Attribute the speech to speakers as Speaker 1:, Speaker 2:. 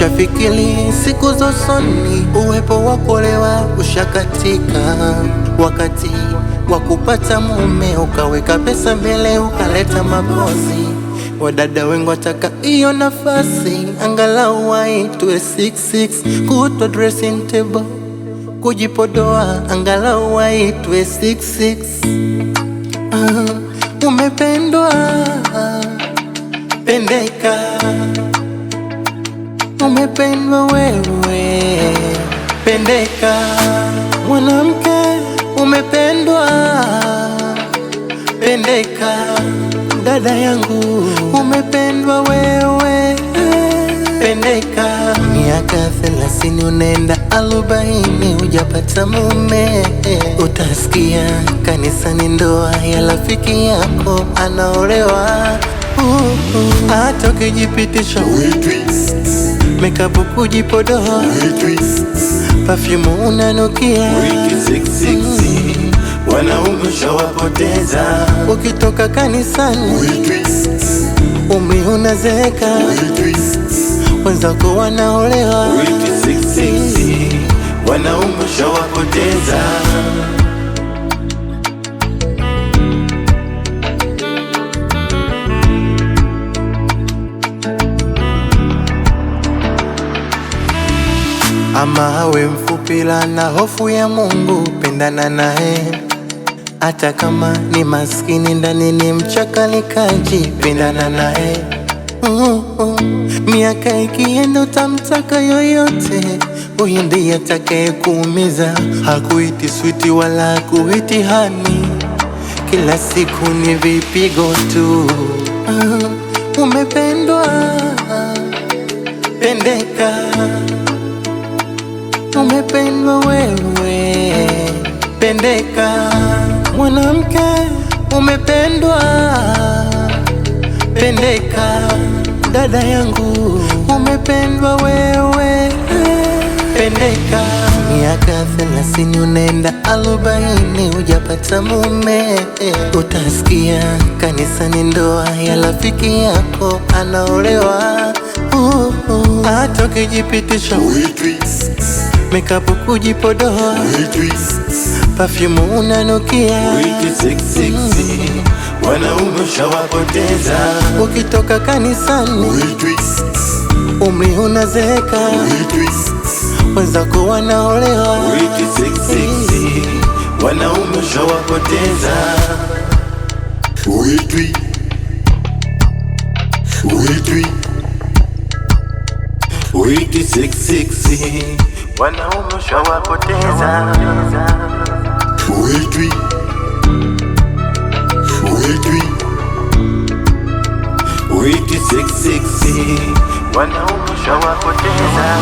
Speaker 1: Ushafikiri siku za usoni uwepo wa kuolewa ushakatika, wakati wa kupata mume ukaweka pesa mbele, ukaleta mapozi. Wadada wengi wataka iyo nafasi, angalau waitwe 66, kutwa dressing table, kujipodoa, angalau waitwe 66. Umependwa, pendeka. Umependwa wewe, pendeka. Mwanamke umependwa, pendeka. Dada yangu umependwa wewe, pendeka. Miaka 30 unaenda 40 hujapata mume, utasikia kanisani ndoa ya rafiki yako anaolewa. Hata ukijipitisha makeup kujipodoa, perfume unanukia, wanaume shawapoteza. Ukitoka kanisani umri unazeeka, wenzako wanaolewa, wanaume shawapoteza. Ama awe mfupi na hofu ya Mungu, pendana naye. Hata kama ni maskini ndani ni mchakalikaji, pendana naye. Miaka ikienda utamtaka yoyote, huyu ndiye atakaye kuumiza. Hakuiti switi wala hakuiti hani, kila siku ni vipigo tu. Umependwa, pendeka. Umependwa wewe, pendeka. Mwanamke umependwa, pendeka. Dada yangu umependwa wewe, pendeka. Miaka 30 unaenda 40 hujapata mume, utasikia kanisani ndoa ya rafiki yako anaolewa. Hata ukijipitisha makeup kujipodoa, perfume unanukia, wanaume shawapoteza. Ukitoka kanisani umri unazeeka, wenzako wanaolewa, wanaume shawapoteza. Wiki 66, wanaume shawapoteza. Wiki 66, wanaume shawapoteza.